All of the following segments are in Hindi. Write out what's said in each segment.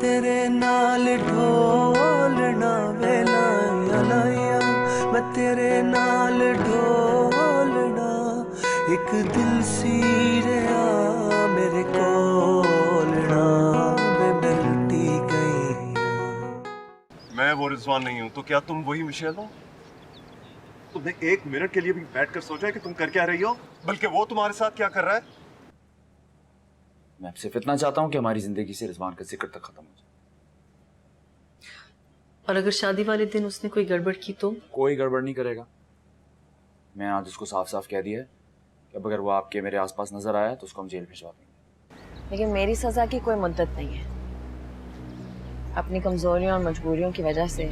तेरे नाल ढोलना वेलाया लाया, मैं तेरे नाल ढोलना, एक दिल सी रहा मेरे कोलना, वे मिलती गई। मैं वो रिजवान नहीं हूँ तो क्या तुम वही मिशेल हो? तुमने एक मिनट के लिए भी बैठकर सोचा है कि तुम कर क्या रही हो, बल्कि वो तुम्हारे साथ क्या कर रहा है? मैं सिर्फ इतना चाहता हूँ कि हमारी जिंदगी से रिजवान का जिक्र तक खत्म हो जाए। और अगर शादी वाले दिन उसने कोई गड़बड़ की तो? कोई गड़बड़ नहीं करेगा। मैं आज उसको साफ साफ कह दिया है कि अब अगर वो आपके मेरे आसपास नजर आया तो उसको हम जेल भिजवा देंगे। लेकिन मेरी सजा की कोई मुद्दत नहीं है। अपनी कमजोरियों और मजबूरियों की वजह से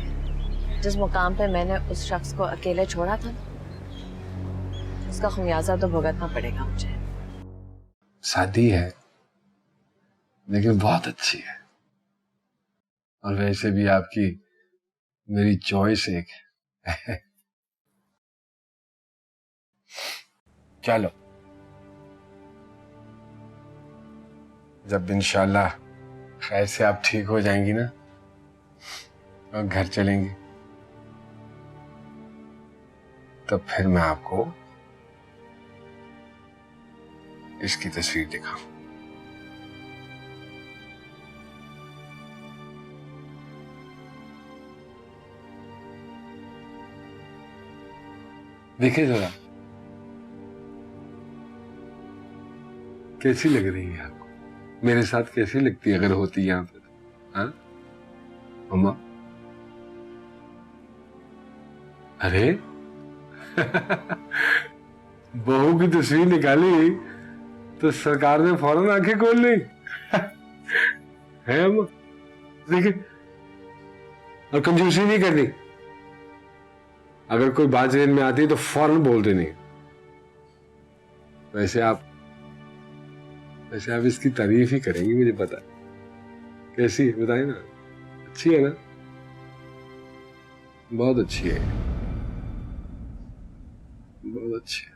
जिस मुकाम पे मैंने उस शख्स को अकेले छोड़ा था, उसका खमियाजा तो भुगतना पड़ेगा मुझे। शादी है लेकिन बहुत अच्छी है, और वैसे भी आपकी मेरी चॉइस एक है। चलो, जब इंशाल्लाह खैर से आप ठीक हो जाएंगी ना और घर चलेंगी, तब फिर मैं आपको इसकी तस्वीर दिखाऊं। देखिए जरा, कैसी लग रही है आपको? मेरे साथ कैसी लगती है अगर होती यहाँ पर? हाँ अम्मा? अरे बहू की तस्वीर निकाली तो सरकार ने फौरन आंखें खोल ली। है अम्मा? देखिए, और कंजूसी नहीं करनी। अगर कोई बात जहन में आती है तो फौरन बोल देनी। वैसे आप इसकी तारीफ ही करेंगी, मुझे पता है। कैसी है बताइए ना? अच्छी है ना? बहुत अच्छी है, बहुत अच्छी है।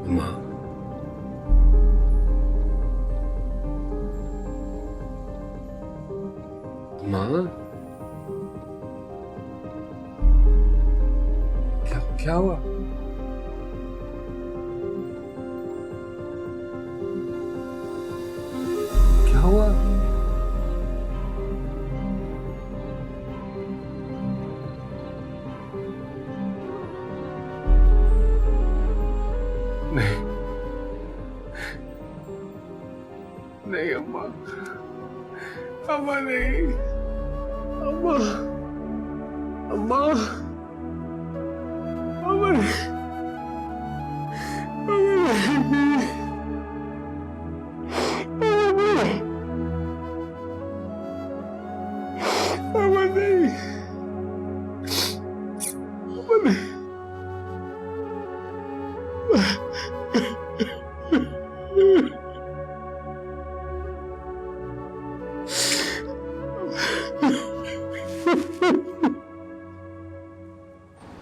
माँ, माँ, क्या हुआ? क्या हुआ? नहीं, नहीं अम्मा, अम्मा नहीं, अम्मा, अम्मा, अम्मा नहीं, अम्मा नहीं, अम्मा नहीं।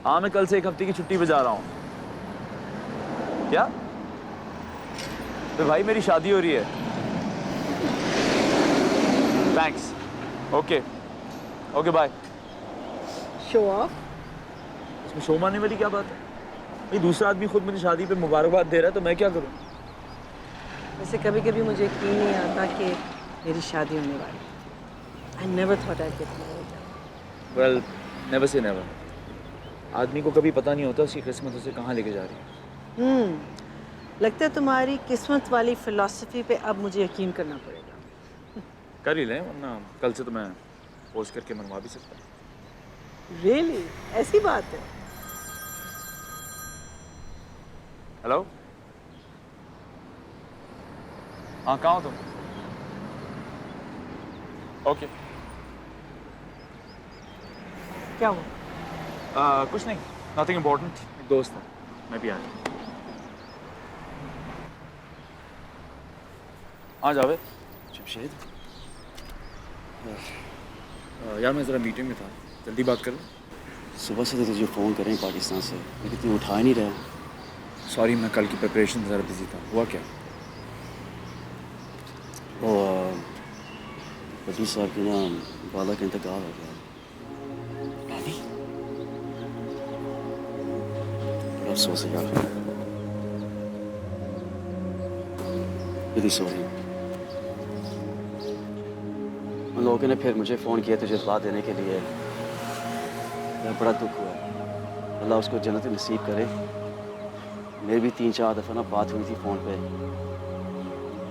हाँ, मैं कल से 1 हफ्ते की छुट्टी पे जा रहा हूँ। क्या? तो भाई मेरी शादी हो रही है। Thanks. Okay okay bye. Show off? इसमें शो मारने वाली क्या बात है? भाई दूसरा आदमी खुद मुझे शादी पे मुबारकबाद दे रहा है तो मैं क्या करूँ? वैसे कभी कभी मुझे यकीन नहीं आता कि मेरी शादी होने वाली। I never thought I'd get married. Well, never say never. आदमी को कभी पता नहीं होता उसकी किस्मत उसे कहाँ लेके जा रही है। लगता है तुम्हारी किस्मत वाली फिलॉसफी पे अब मुझे यकीन करना पड़ेगा। कर ही लें, वरना कल से तो मैं पोस्ट करके मनवा भी सकता हूँ। Really? ऐसी बात है? हेलो, हाँ कहाँ हो तुम? ओके। क्या हुआ? कुछ नहीं, नथिंग इम्पोर्टेंट। एक दोस्त है, मैं भी आया। हाँ जावेद। जमशेद, यार मैं ज़रा मीटिंग में था, जल्दी बात कर लो। सुबह से तो तुझे फ़ोन करें पाकिस्तान से, लेकिन तू उठा ही नहीं रहा। सॉरी, मैं कल की प्रिपरेशन ज़रा बिजी था। हुआ क्या? वो वकील साहब की ना वाला का इंतकाल हो गया। बड़ा अफसोस है यार। really sorry। उन लोगों ने फिर मुझे फ़ोन किया तुझे इत्तला देने के लिए। मैं बड़ा दुख हुआ। अल्लाह उसको जन्नत नसीब करे। मेरी भी 3-4 दफ़ा ना बात हुई थी फ़ोन पे।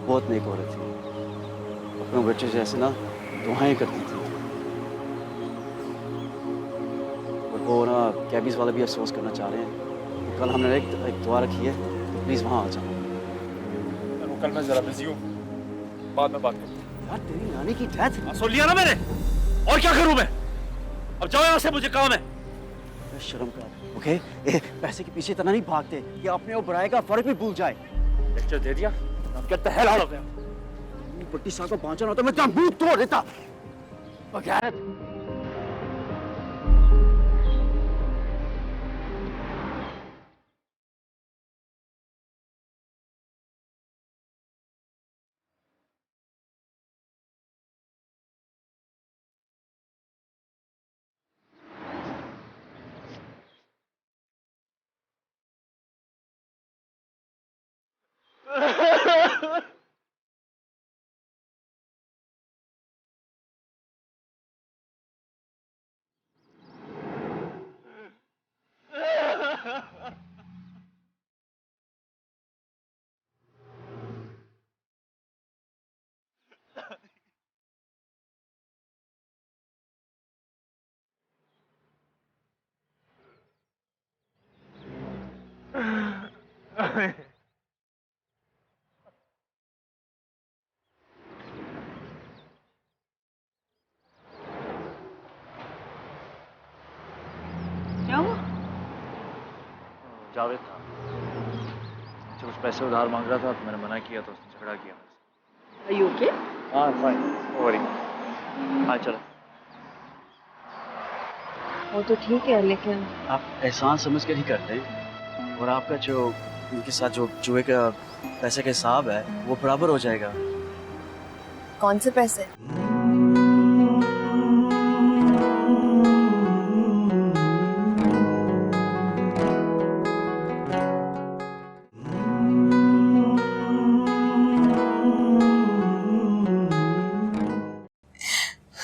बहुत नेक औरत थी, अपने बच्चे जैसे ना दुआएं करती थी। और वो ना कैबीज़ वाले भी अफसोस करना चाह रहे हैं। तो कल हमने एक दुआ रखी है, तो प्लीज़ वहाँ आ जाओ। कल मैं ज़रा बिजी हूँ, बाद में बात करता हूँ। यार तेरी नानी की डेथ। सुन लिया ना मैंने, और क्या करूं मैं? अब जाओ यहाँ से, मुझे काम है। शर्म कर, ओके? पैसे के पीछे इतना नहीं भागते कि अपने और बुराई का फर्क भी भूल जाए। लेक्चर दे दिया, अब क्या the hell out of here? पट्टी साहब को पहुंचाना होता मैं तेरा मुंह तोड़ देता। बगैर जावेद था, मुझसे कुछ पैसे उधार मांग रहा था, तो मैंने मना किया तो उसने झगड़ा किया मुझसे। Are you okay? हाँ फाइन, नो वरी। हाँ चलो। वो तो ठीक है, लेकिन आप एहसान समझ के नहीं करते, और आपका जो उनके साथ जो जुए का पैसे का हिसाब है वो बराबर हो जाएगा। कौन से पैसे?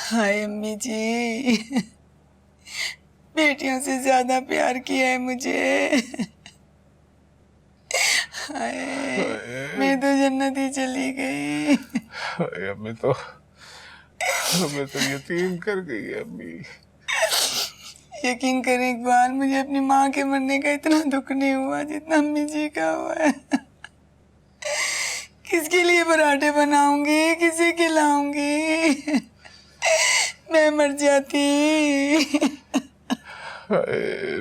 हाय अम्मी जी, बेटियों से ज्यादा प्यार किया है मुझे। हाय, मैं तो जन्नत ही चली गई। अम्मी तो हमें तो यतीम कर गई है अम्मी। यकीन करें इकबाल, मुझे अपनी माँ के मरने का इतना दुख नहीं हुआ जितना अम्मी जी का हुआ है। किसके लिए पराठे बनाऊंगी, किसे खिलाऊंगी? मैं मर जाती।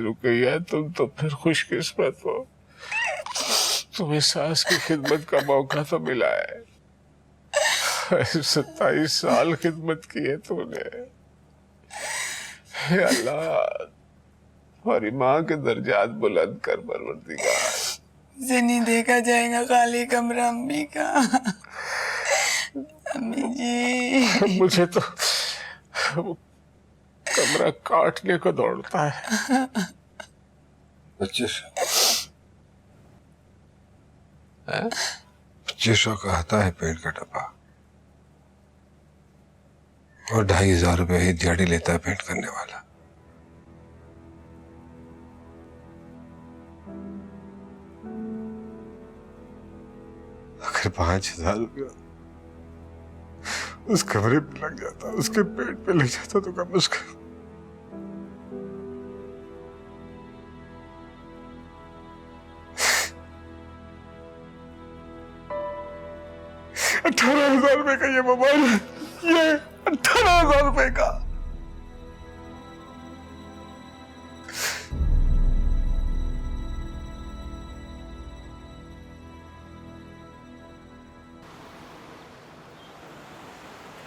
रुकैया, तुम तो फिर खुशकिस्मत हो, तुम्हें सास की खिदमत का मौका तो मिला है। 27 साल खिदमत की है तुमने। हे अल्लाह, हमारी माँ के दर्जात बुलंद कर परवरदिगार। मुझे नहीं देखा जाएगा खाली कमरा अम्मी का। अम्मी जी, मुझे तो कमरा काटने को दौड़ता है। पच्चीस 2500 का आता है पेंट का डब्बा, और 2500 रुपये ही दिहाड़ी लेता है पेंट करने वाला। अगर 5000 रुपया उस कमरे पे लग जाता, उसके पेट पे लग जाता, तो कम उसका 18,000 रुपए का ये मोबाइल, ये 18,000 रुपए का।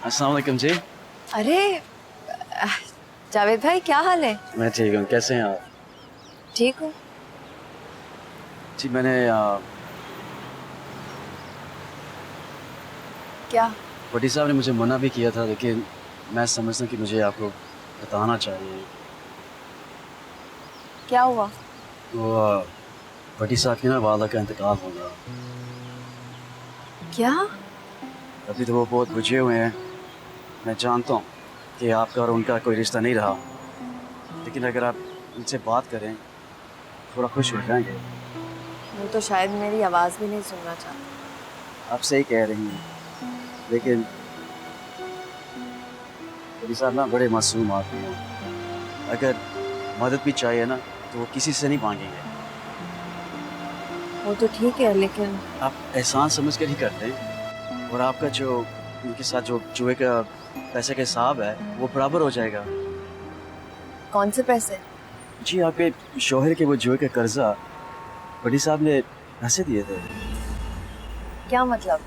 अस्सलाम वालेकुम जी। अरे जावेद भाई, क्या हाल है? मैं ठीक हूँ, कैसे हैं आप? ठीक हूँ। जी मैंने क्या? भट्टी साहब ने मुझे मना भी किया था, लेकिन मैं समझता कि मुझे आपको बताना चाहिए। क्या हुआ? तो भट्टी साहब की ना वाला का इंतकाल हो गया। क्या? अभी तो वो बहुत बुझे हुए हैं। मैं जानता हूँ कि आपका और उनका कोई रिश्ता नहीं रहा, लेकिन अगर आप उनसे बात करें थोड़ा खुश हो जाएंगे। वो तो शायद मेरी आवाज़ भी नहीं सुनना चाहते। आप सही कह रही हैं, लेकिन भट्टी साहब ना बड़े मासूम आदमी हैं। अगर मदद भी चाहिए ना तो वो किसी से नहीं मांगेंगे। वो तो ठीक है, लेकिन आप एहसान समझ कर ही करते हैं, और आपका जो उनके साथ जो जुए का पैसे का हिसाब है वो बराबर हो जाएगा। कौन से पैसे? जी आपके शौहर के वो जुए का कर्जा भट्टी साहब ने पैसे दिए थे। क्या मतलब?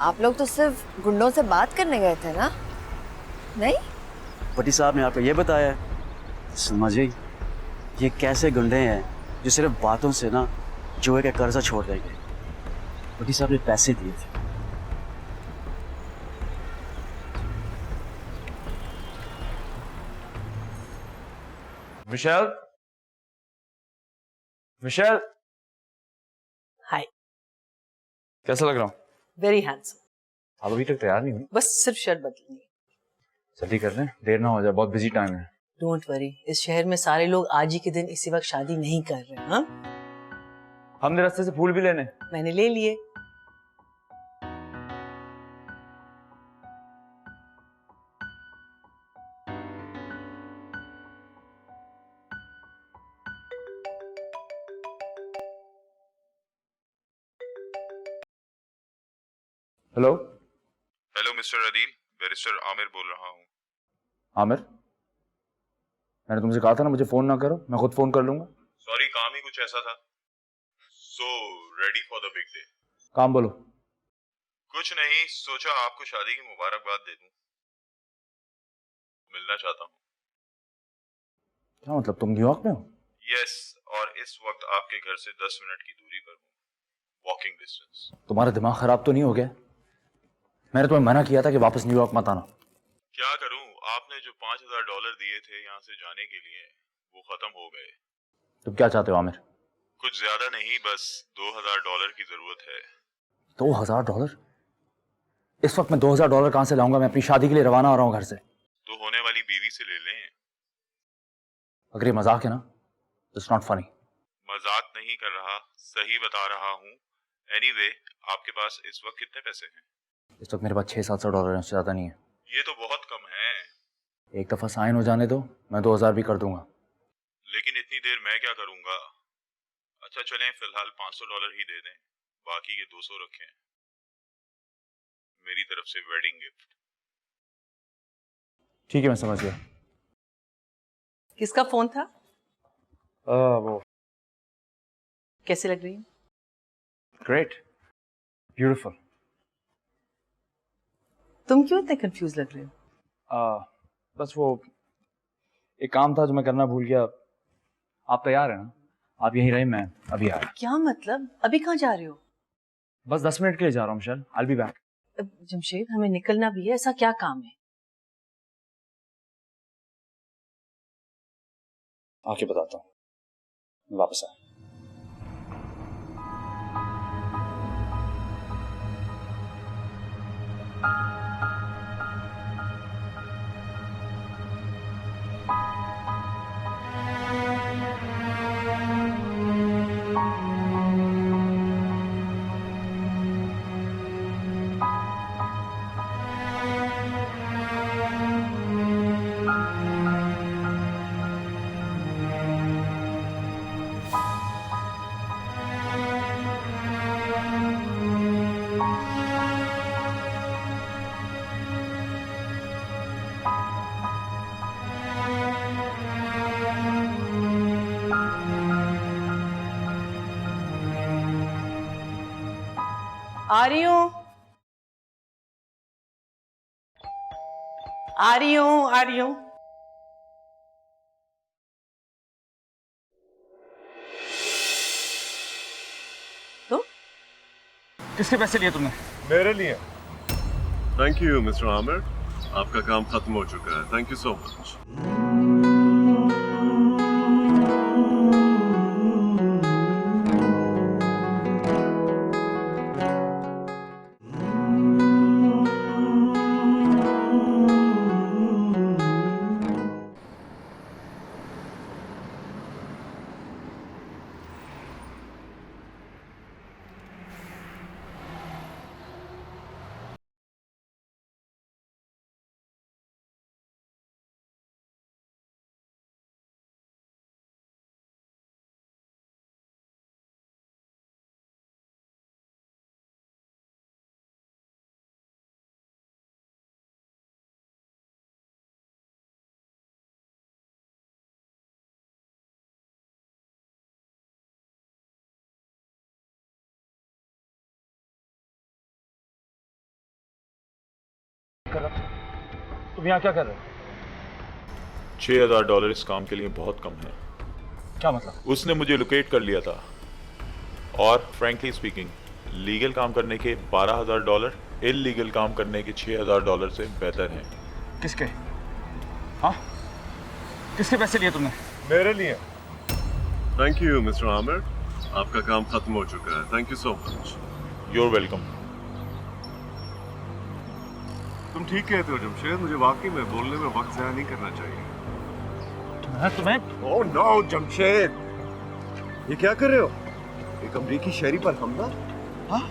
आप लोग तो सिर्फ गुंडों से बात करने गए थे ना? नहीं? भट्टी साहब ने आपको ये बताया? समझिए, ये कैसे गुंडे हैं जो सिर्फ बातों से ना जुए का कर्जा छोड़ देंगे। भट्टी साहब ने पैसे दिए थे। विशाल, विशाल, हाय, कैसा लग रहा हूँ? Very handsome. आप अभी तक तैयार नहीं हुई? बस सिर्फ शर्ट बदलनी है। जल्दी कर लें, देर ना हो जाए, बहुत बिजी टाइम है। डोंट वरी, इस शहर में सारे लोग आज ही के दिन इसी वक्त शादी नहीं कर रहे। हाँ, हमने रास्ते से फूल भी लेने। मैंने ले लिए। Hello hello mister Adeel, barrister Aamir बोल रहा हूँ। आमिर, मैंने तुमसे कहा था ना मुझे फोन ना करो, मैं खुद फोन कर लूंगा। सॉरी, काम ही कुछ ऐसा था। So ready for the big day. काम बोलो। कुछ नहीं, सोचा आपको शादी की मुबारकबाद दे दूं। मिलना चाहता हूँ। क्या मतलब, तुम न्यूयॉर्क में हो? यस, और इस वक्त आपके घर से 10 मिनट की दूरी पर हूँ, वॉकिंग डिस्टेंस। तुम्हारा दिमाग खराब तो नहीं हो गया? मैंने तुम्हें मना किया था कि वापस न्यूयॉर्क मत आना। क्या करूं, आपने जो $5000 दिए थे यहाँ से जाने के लिए वो खत्म हो गए। तुम क्या चाहते हो आमिर? कुछ ज्यादा नहीं, बस $2000 की जरूरत है। $2000? इस वक्त मैं $2000 कहां से लाऊंगा? मैं अपनी शादी के लिए रवाना हो रहा हूँ घर से। तो होने वाली बीवी से ले लें। अगर ये मजाक है ना, इट्स नॉट फनी। मजाक नहीं कर रहा, सही बता रहा हूँ। एनीवे, आपके पास इस वक्त कितने पैसे हैं? इस वक्त मेरे पास $600-700 है, उससे ज्यादा नहीं है। ये तो बहुत कम है। एक दफा साइन हो जाने दो, मैं 2000 भी कर दूंगा। लेकिन इतनी देर मैं क्या करूंगा? अच्छा चलें, फिलहाल $500 ही दे दें, बाकी के 200 रखें, मेरी तरफ से वेडिंग गिफ्ट। ठीक है, मैं समझ गया। किसका फोन था? वो कैसे लग रही है? Great, beautiful. तुम क्यों इतने कंफ्यूज लग रहे हो? बस वो एक काम था जो मैं करना भूल गया। आप तैयार हैं ना? आप यहीं रहे, मैं अभी आ रहा। क्या मतलब? अभी कहाँ जा रहे हो? बस 10 मिनट के लिए जा रहा हूँ Michelle, I will be back. Jamshed, हमें निकलना भी है, ऐसा क्या काम है? आके बताता हूँ, वापस आ। आ रही हूँ, आ रही हूँ, आ रही हूँ। किसके पैसे लिए तुमने? मेरे लिए। थैंक यू मिस्टर आमिर, आपका काम खत्म हो चुका है। Thank you so much. तुम यहाँ क्या कर रहे हो? $6,000 इस काम के लिए बहुत कम है। क्या मतलब? उसने मुझे लोकेट कर लिया था और फ्रैंकली स्पीकिंग लीगल काम करने के $12,000 इलीगल काम करने के $6,000 से बेहतर हैं। किसके? हाँ, किसके पैसे लिए तुमने? मेरे लिए। थैंक यू मिस्टर आमिर, आपका काम खत्म हो चुका है। Thank you so much. You're welcome. तुम ठीक कहते हो जमशेद, मुझे वाकई में बोलने में वक्त ज़ाया नहीं करना चाहिए। तुम्हें ओह नो जमशेद, ये क्या कर रहे हो? एक अमरीकी शहरी पर हमला? हाँ,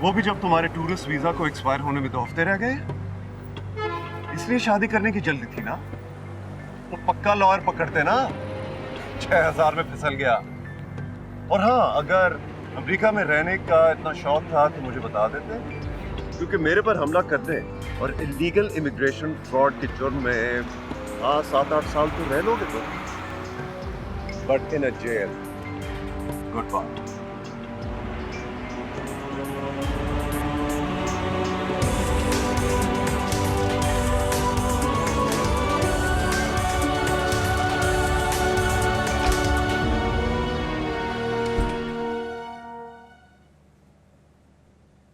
वो भी जब तुम्हारे टूरिस्ट वीजा को एक्सपायर होने में 2 हफ्ते रह गए। इसलिए शादी करने की जल्दी थी ना? तो पक्का लॉयर पकड़ते ना। 6,000 में फिसल गया। और हाँ, अगर अमेरिका में रहने का इतना शौक था तो मुझे बता देते, क्योंकि मेरे पर हमला करने और इलीगल इमिग्रेशन फ्रॉड के जुर्म में 7-8 साल तो रह लोगे तो, but in a jail. Goodbye.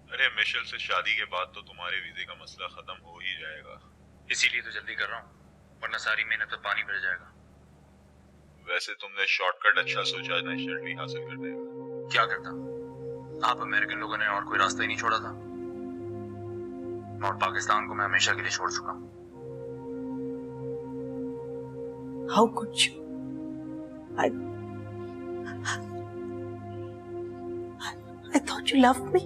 अरे मिशेल से शादी के बाद तो तुम्हारे वीजे का मसला खत्म हो ही जाएगा। इसीलिए तो जल्दी कर रहा हूँ, वरना सारी मेहनत पर पानी फिर जाएगा। वैसे तुमने शॉर्टकट अच्छा सोचा नेशनलिटी हासिल करने का। क्या करता? आप अमेरिकन लोगों ने और कोई रास्ता ही नहीं छोड़ा था। और पाकिस्तान को मैं हमेशा के लिए छोड़ चुका हूँ। How could you? I thought you loved me.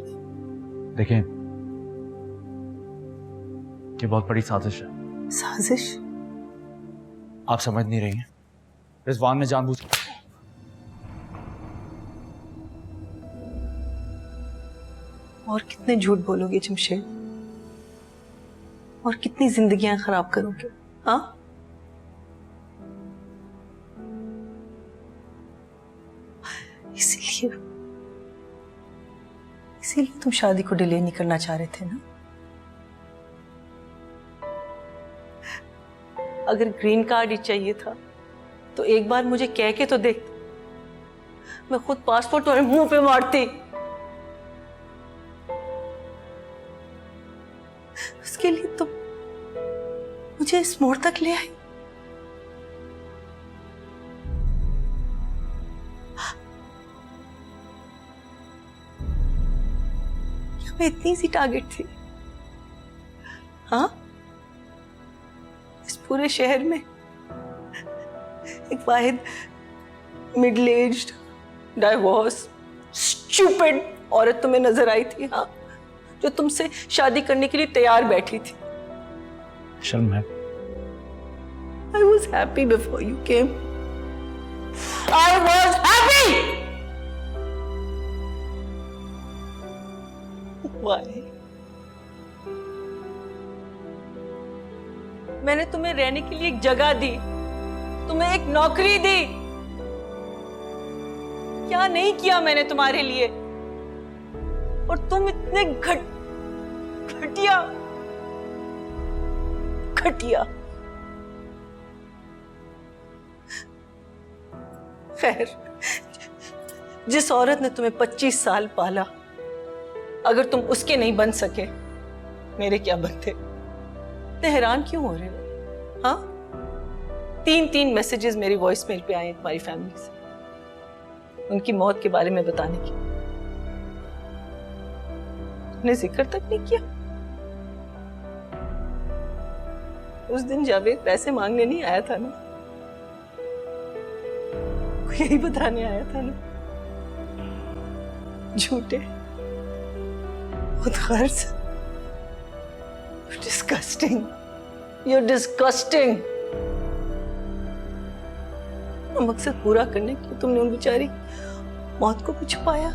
देखें, ये बहुत बड़ी साजिश है। साजिश? आप समझ नहीं रही हैं। रिजवान ने जानबूझ और कितने झूठ बोलोगे जमशेद? और कितनी जिंदगियां खराब करोगे? हाँ? इसीलिए तुम शादी को डिले नहीं करना चाह रहे थे ना? अगर ग्रीन कार्ड ही चाहिए था तो एक बार मुझे कह के तो देख, मैं खुद पासपोर्ट तुम्हारे मुंह पे मारती। उसके लिए तो मुझे इस मोड़ तक ले आई। क्या मैं इतनी सी टारगेट थी? हाँ, इस पूरे शहर में एक वाहिद मिडिल एज्ड डाइवोर्स स्टूपिड औरत तुम्हें नजर आई थी? हाँ, जो तुमसे शादी करने के लिए तैयार बैठी थी। शर्म है। I was happy before you came. I was happy. Why? मैंने तुम्हें रहने के लिए एक जगह दी, तुम्हें एक नौकरी दी। क्या नहीं किया मैंने तुम्हारे लिए? और तुम इतने घटिया खैर, जिस औरत ने तुम्हें 25 साल पाला, अगर तुम उसके नहीं बन सके, मेरे क्या बनते? इतने हैरान क्यों हो रहे हो? हाँ, 3 मैसेजेस मेरी वॉइस मेल पे आए तुम्हारी फैमिली से उनकी मौत के बारे में बताने की। तुमने जिक्र तक नहीं किया। उस दिन जावेद पैसे मांगने नहीं आया था ना, यही बताने आया था ना। झूठे, गर्ज। Disgusting, you're disgusting। मकसद पूरा करने के लिए तुमने उन बेचारी मौत को भी छुपाया।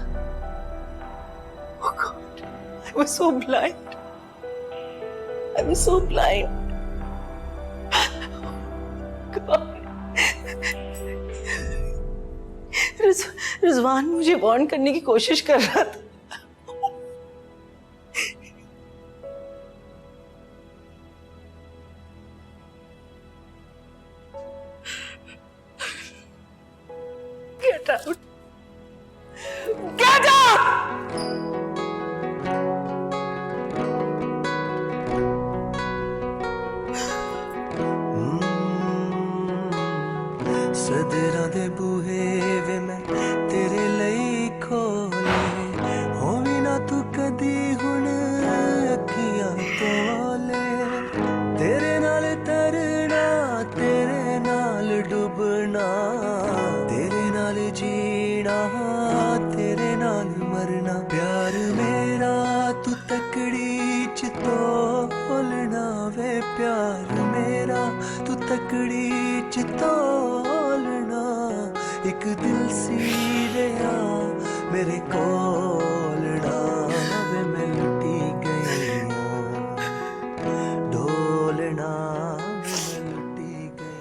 Oh God, I was so blind। I was so blind। God। Rizwan मुझे वार्न करने की कोशिश कर रहा था। Get out! Get out! सदरां दे बूहे वे मैं तेरे लई खोले, होवी ना तू कदी हुण अखियां तोले। तेरे नाल तरना, तेरे नाल डुबना, तेरे नाल जीना, तेरे नाल मरना। प्यार मेरा तू तकड़ी च तोलना वे, प्यार मेरा तू तकड़ी च तोलना। एक दिल सी रहा मेरे कोलना वे, मैं लुटी गई डोलना वे, मैं लुटी गई।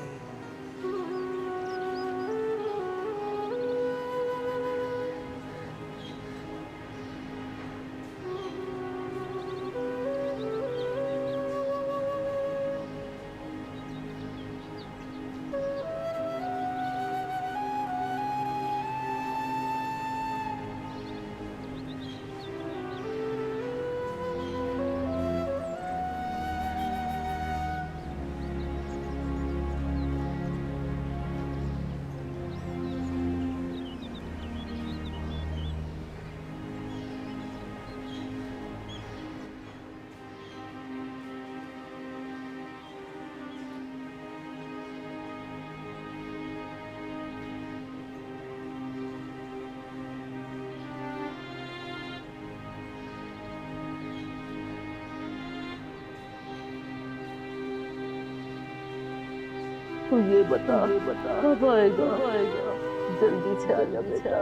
तू ये बता कब आएगा? जल्दी से आ जा बेटा।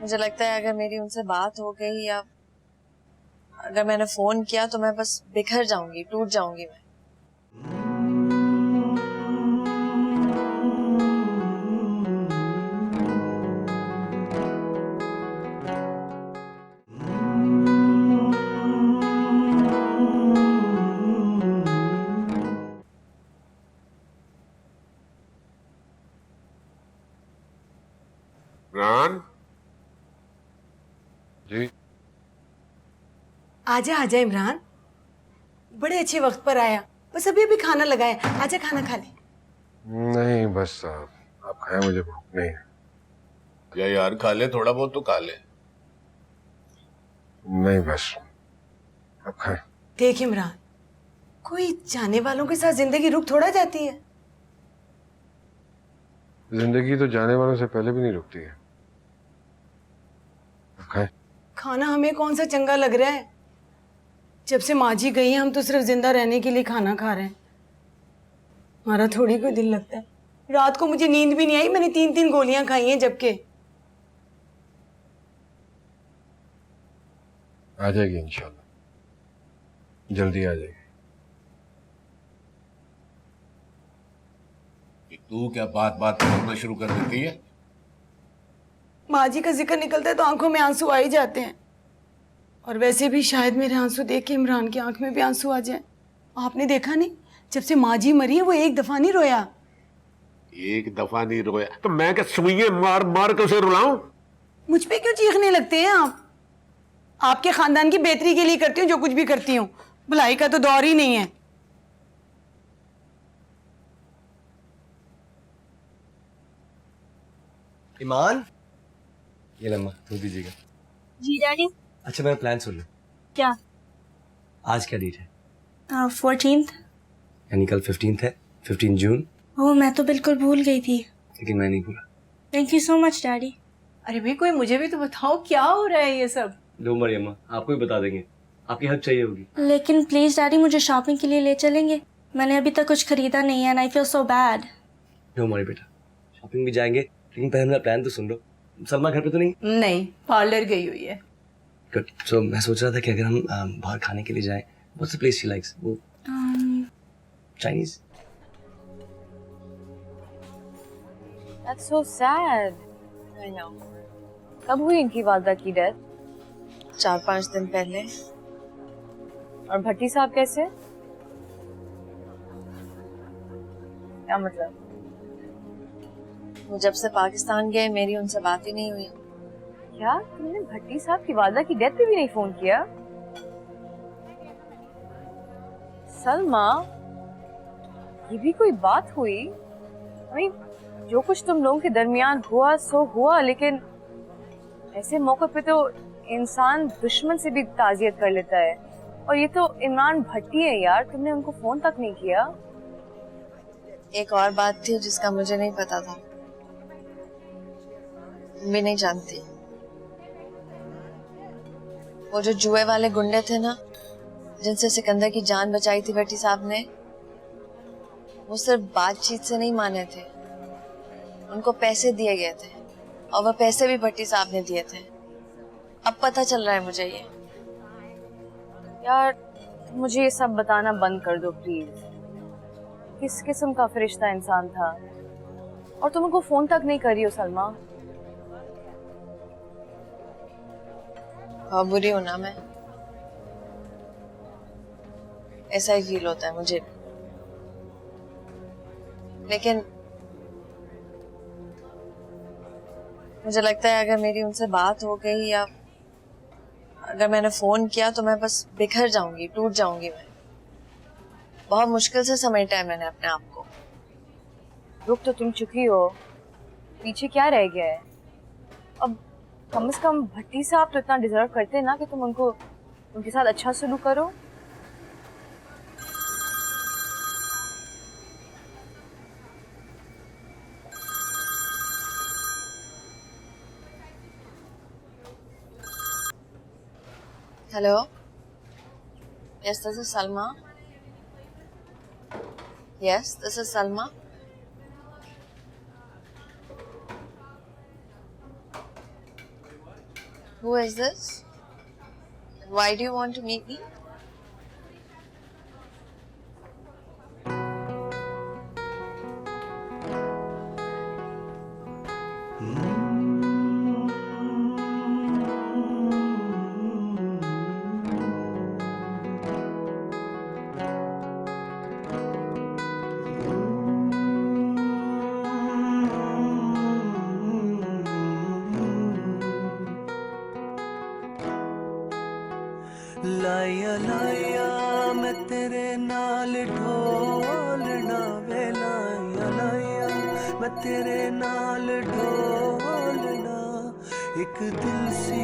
मुझे लगता है अगर मेरी उनसे बात हो गई या अगर मैंने फोन किया तो मैं बस बिखर जाऊंगी, टूट जाऊंगी मैं। इमरान जी, आजा आजा इमरान, बड़े अच्छे वक्त पर आया। बस अभी अभी खाना लगाया, आजा खाना खा ले। नहीं बस आप खाएं, मुझे भूख नहीं है। या यार खा ले, थोड़ा बहुत तो खा ले। नहीं बस आप खाएं। देख इमरान, कोई जाने वालों के साथ जिंदगी रुक थोड़ा जाती है। जिंदगी तो जाने वालों से पहले भी नहीं रुकती है। आप खाएं। खाना हमें कौन सा चंगा लग रहा है? जब से माँ जी गई हैं हम तो सिर्फ जिंदा रहने के लिए खाना खा रहे हैं। हमारा थोड़ी कोई दिल लगता है। रात को मुझे नींद भी नहीं आई, मैंने 3 गोलियां खाई हैं। जबकि आ जाएगी इंशाल्लाह, जल्दी आ जाएगी। तू क्या बात बात में बोलना शुरू कर देती है? माँ जी का जिक्र निकलता है तो आंखों में आंसू आ ही जाते हैं। और वैसे भी शायद मेरे आंसू देख के इमरान की आंख में भी आंसू आ जाए। आपने देखा नहीं, जब से माँ जी मरी है वो एक दफा नहीं रोया। एक दफा नहीं रोया तो मैं क्या सुइयां मार मार के उसे रुलाऊं? मुझ पे क्यों चीखने लगते हैं आप? आपके खानदान की बेहतरी के लिए करती हूँ जो कुछ भी करती हूँ, भलाई का तो दौर ही नहीं है। ईमान, ये लम्मा दूध दीजिएगा। जी डैडी। अच्छा मेरा प्लान सुन लो। क्या? आज क्या डेट है? 14th। यानी कल 15 है, 15 जून। ओह मैं तो बिल्कुल भूल गई थी। लेकिन मैं नहीं भूला। Thank you so much daddy. अरे भाई कोई मुझे भी तो बताओ क्या हो रहा है ये सब। डोंट वरी अम्मा, आपको ही बता देंगे, आपकी हेल्प चाहिए होगी। लेकिन प्लीज डैडी मुझे शॉपिंग के लिए ले चलेंगे, मैंने अभी तक कुछ खरीदा नहीं है and I feel so bad. Don't worry बेटा, शॉपिंग भी जाएंगे, लेकिन पहले मेरा प्लान तो सुन लो। सलमा घर पे तो नहीं? नहीं, पार्लर गई हुई है। गुड। सो मैं सोच रहा था कि अगर हम बाहर खाने के लिए जाएं, what's the place she likes? वो Chinese. That's so sad. I know. कब हुई इनकी वालदा की डेथ? 4-5 दिन पहले। और भट्टी साहब कैसे? क्या मतलब? वो जब से पाकिस्तान गए मेरी उनसे बात ही नहीं हुई। क्या तुमने भट्टी साहब की वालदा की डेथ पे भी नहीं फोन किया? सलमा, ये भी कोई बात हुई? I mean, जो कुछ तुम लोगों के दरमियान हुआ सो हुआ, लेकिन ऐसे मौके पे तो इंसान दुश्मन से भी ताजियत कर लेता है। और ये तो इमरान भट्टी है यार, तुमने उनको फोन तक नहीं किया। एक और बात थी जिसका मुझे नहीं पता था, भी नहीं जानती। वो जो जुए वाले गुंडे थे ना, जिनसे सिकंदर की जान बचाई थी भट्टी साहब ने, वो सिर्फ बातचीत से नहीं माने थे, उनको पैसे दिए गए थे और वह पैसे भी भट्टी साहब ने दिए थे। अब पता चल रहा है मुझे ये। यार मुझे ये सब बताना बंद कर दो प्लीज। किस किस्म का फरिश्ता इंसान था, और तुम उनको फोन तक नहीं करी हो सलमा। बहुत बुरी हूं ना मैं, ऐसा ही फील होता है मुझे। लेकिन मुझे लगता है अगर मेरी उनसे बात हो गई या अगर मैंने फोन किया तो मैं बस बिखर जाऊंगी, टूट जाऊंगी। मैं बहुत मुश्किल से समेटा है मैंने अपने आप को। रुक तो तुम चुकी हो, पीछे क्या रह गया है? अब कम से कम भट्टी साहब तो इतना डिजर्व करते ना कि तुम उनके साथ अच्छा सलूक करो। Hello. Yes, this is Salma. Yes, this is Salma. Who is this? Why do you want to meet me? लाया लाया मैं तेरे नाल ढोलना वे, लाया लाया मैं तेरे नाल ढोलना। एक दिल सी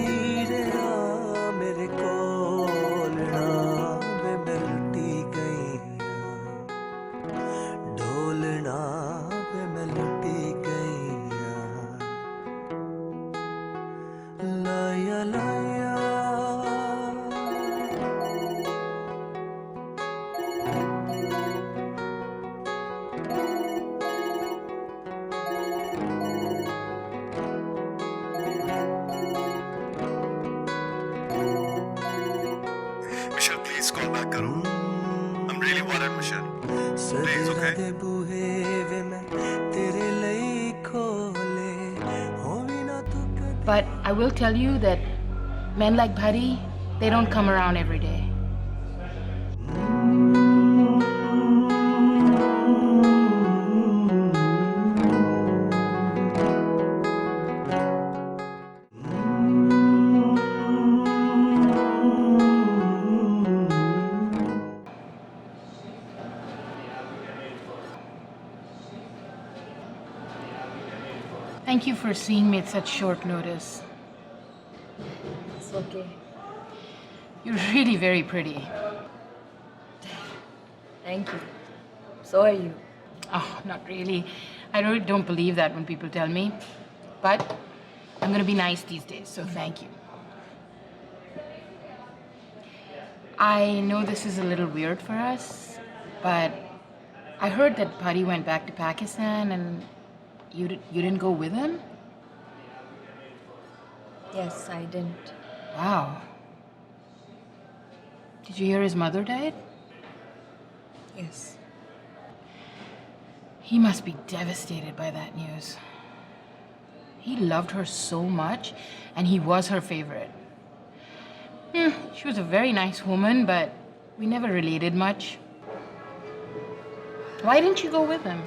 रहा मेरे कोलना वे, मैं लुटी गई ढोलना वे, मैं लुटी गई लाया लाया। But I will tell you that men like Bhari, they don't come around every day. Thank you for seeing me at such short notice. It's okay. You're really very pretty. Thank you. So are you. Oh, not really. I really don't believe that when people tell me. But I'm going to be nice these days, so thank you. I know this is a little weird for us, but I heard that Bhari went back to Pakistan and you didn't go with him? Yes, I didn't. Wow. Did you hear his mother died? Yes. He must be devastated by that news. He loved her so much, and he was her favorite. She was a very nice woman, but we never related much. Why didn't you go with him?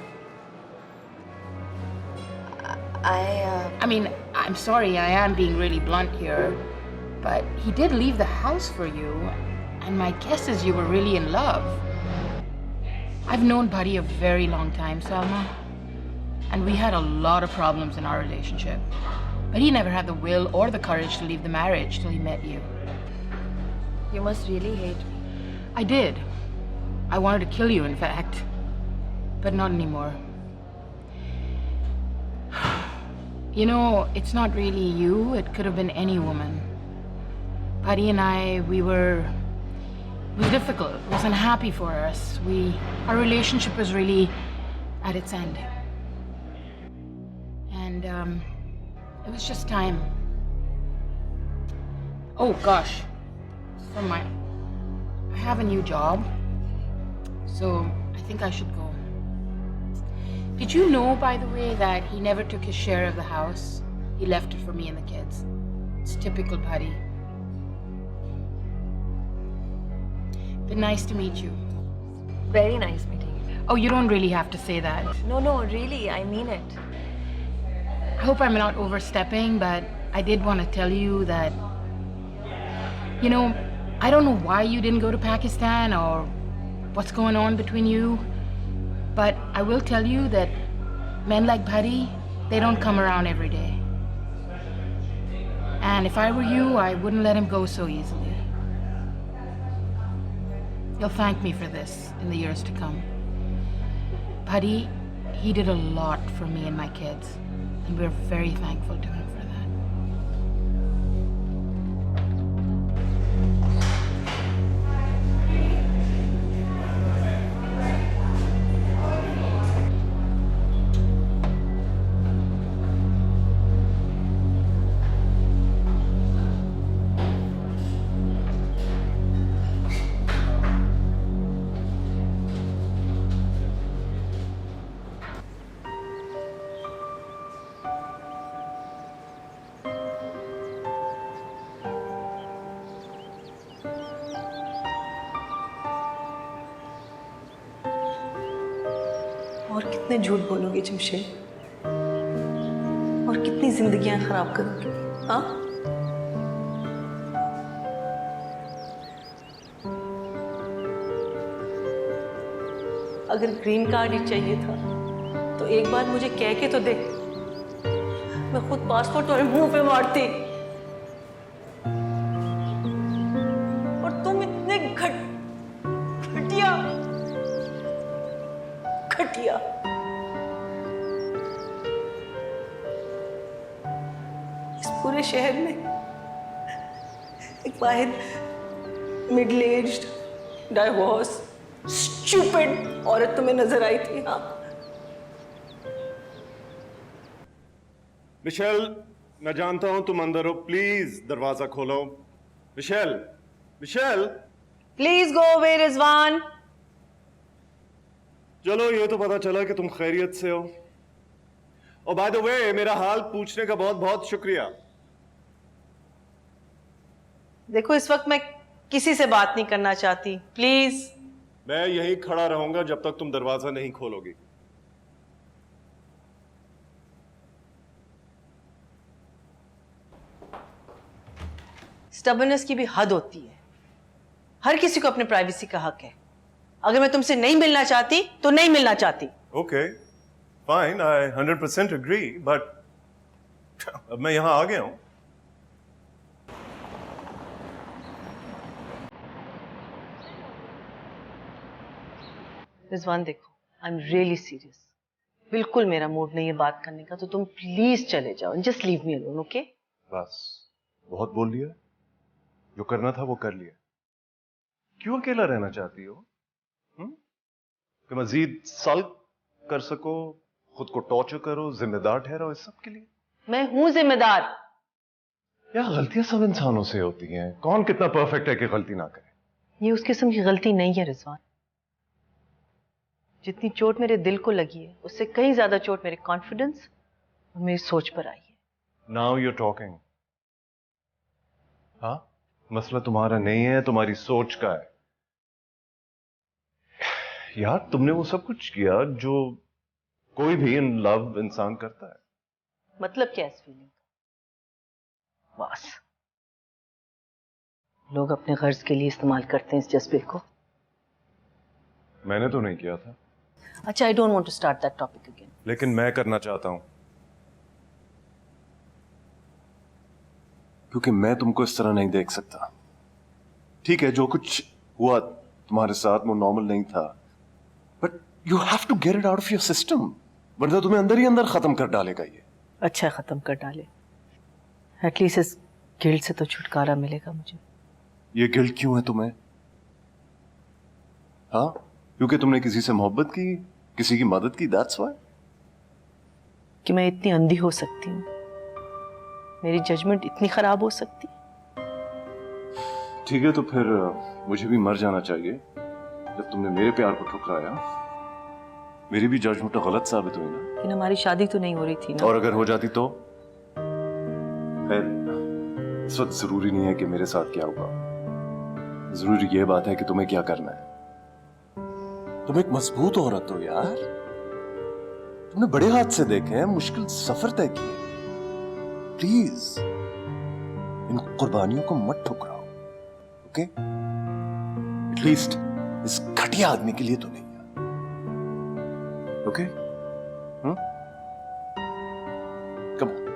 I mean, I'm sorry, I am being really blunt here, but he did leave the house for you, and my guess is you were really in love. I've known Bhari a very long time, Salma, and we had a lot of problems in our relationship. But he never had the will or the courage to leave the marriage till he met you. You must really hate me. I did. I wanted to kill you, in fact, but not anymore. You know, it's not really you. It could have been any woman. Bhari and I, it was difficult. It wasn't happy for us. Our relationship was really at its end. And it was just time. Oh gosh, I have a new job, so I think I should go. Did you know, by the way, that he never took his share of the house? He left it for me and the kids. It's typical Bhari. Been nice to meet you. Very nice meeting you. Oh, you don't really have to say that. No, really, I mean it. I hope I'm not overstepping, but I did want to tell you that, you know, I don't know why you didn't go to Pakistan or what's going on between you, but I will tell you that men like Bhari, they don't come around every day. And if I were you, I wouldn't let him go so easily. You'll thank me for this in the years to come. Bhari, he did a lot for me and my kids, and we're very thankful to him for that. और कितने झूठ बोलोगे जमशेद? और कितनी जिंदगियां खराब करोगे? हाँ? अगर ग्रीन कार्ड ही चाहिए था तो एक बार मुझे कह के तो दे, मैं खुद पासपोर्ट तुम्हारे मुंह पे मारती। और तुम इतने घटिया इस पूरे शहर में एक वाहिद मिडिल एज्ड डाइवोर्स स्टूपिड औरत तुम्हें नजर आई थी। हाँ, मिशेल, मैं जानता हूं तुम अंदर हो, प्लीज दरवाजा खोलो। Michelle, Michelle, please go away Rizwan. चलो, ये तो पता चला कि तुम खैरियत से हो। और बाय द वे, मेरा हाल पूछने का बहुत बहुत शुक्रिया। देखो इस वक्त मैं किसी से बात नहीं करना चाहती, प्लीज। मैं यहीं खड़ा रहूंगा जब तक तुम दरवाजा नहीं खोलोगी। स्टबर्नेस की भी हद होती है। हर किसी को अपने प्राइवेसी का हक है। अगर मैं तुमसे नहीं मिलना चाहती तो नहीं मिलना चाहती। Okay fine, I 100% agree, but अब मैं यहां आ गया हूं। रिजवान देखो, आई एम रियली सीरियस। बिल्कुल मेरा मूड नहीं है बात करने का, तो तुम प्लीज चले जाओ। Just leave me alone, okay? बस बहुत बोल लिया, जो करना था वो कर लिया। क्यों अकेला रहना चाहती हो? कि मजीद सल्क कर सको, खुद को टॉर्चर करो, जिम्मेदार ठहराओ इस सब के लिए? मैं हूं जिम्मेदार। यार गलतियां सब इंसानों से होती हैं, कौन कितना परफेक्ट है कि गलती ना करे? ये उस किस्म की गलती नहीं है रिजवान। जितनी चोट मेरे दिल को लगी है उससे कहीं ज्यादा चोट मेरे कॉन्फिडेंस और मेरी सोच पर आई है। Now you're talking. हाँ, मसला तुम्हारा नहीं है, तुम्हारी सोच का है। यार तुमने वो सब कुछ किया जो कोई भी इन लव इंसान करता है। मतलब क्या इस फीलिंग का? बस लोग अपने गर्ज के लिए इस्तेमाल करते हैं इस जज्बे को। मैंने तो नहीं किया था। अच्छा, I don't want to start that topic again. लेकिन मैं करना चाहता हूं, क्योंकि मैं तुमको इस तरह नहीं देख सकता। ठीक है, जो कुछ हुआ तुम्हारे साथ वो नॉर्मल नहीं था, but you have to get it out of your system, वरना तुम्हें अंदर ही अंदर खत्म कर डालेगा ये। अच्छा, खत्म कर डाले। एटलीस्ट इस गिल्ट से तो छुटकारा मिलेगा मुझे। ये गिल्ट क्यों है तुम्हें? हाँ, क्योंकि तुमने किसी से मोहब्बत की, किसी की मदद की, दैट्स व्हाई। कि मैं इतनी अंधी हो सकती हूँ, मेरी जजमेंट इतनी खराब हो सकती। ठीक है, तो फिर मुझे भी मर जाना चाहिए। जब तुमने मेरे प्यार को ठुकराया, मेरी भी जजमेंट गलत साबित हुई ना। लेकिन हमारी शादी तो नहीं हो रही थी ना। और अगर हो जाती तो? खैर, इस वक्त जरूरी नहीं है कि मेरे साथ क्या होगा। जरूरी ये बात है कि तुम्हें क्या करना है। तुम एक मजबूत औरत हो यार, तुमने बड़े हादसे देखे हैं, मुश्किल सफर तय किए। प्लीज इन कुर्बानियों को मत ठुकराओ, ओके? एटलीस्ट इस घटिया आदमी के लिए तो नहीं, ओके? Come on.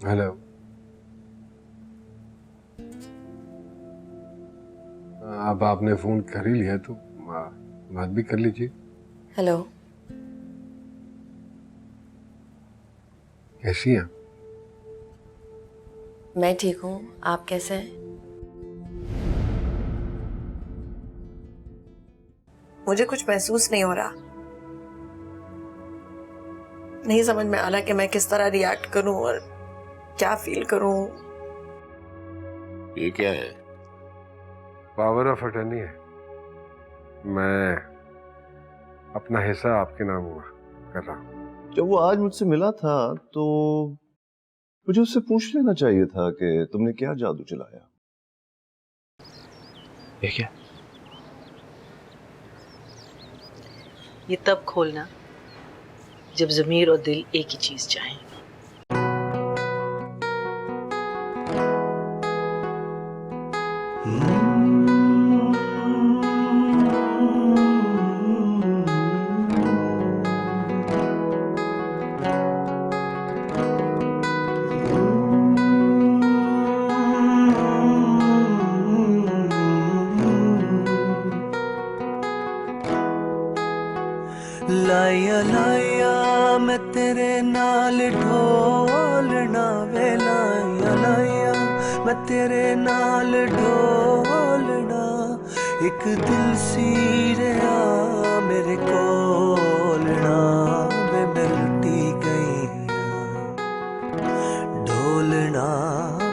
हेलो। अब आपने फोन कर ही लिया तो बात भी कर लीजिए। हेलो। कैसी हैं? मैं ठीक हूँ, आप कैसे हैं? मुझे कुछ महसूस नहीं हो रहा। नहीं समझ में आ रहा कि मैं किस तरह रिएक्ट करूं और क्या फील करूं। ये क्या है? पावर ऑफ अटर्नी है। मैं अपना हिस्सा आपके नाम हुआ कर रहा हूँ। जब वो आज मुझसे मिला था तो मुझे उससे पूछ लेना चाहिए था कि तुमने क्या जादू चलाया। ये क्या? ये तब खोलना जब ज़मीर और दिल एक ही चीज चाहें। लाया लाया मैं तेरे नाल ढो तेरे नाल ढोलना एक दिल सी रहा मेरे कोलना वे मैं लुटी गई ढोलना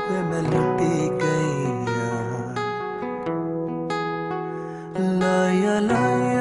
वे मैं लुटी गई लाया लाया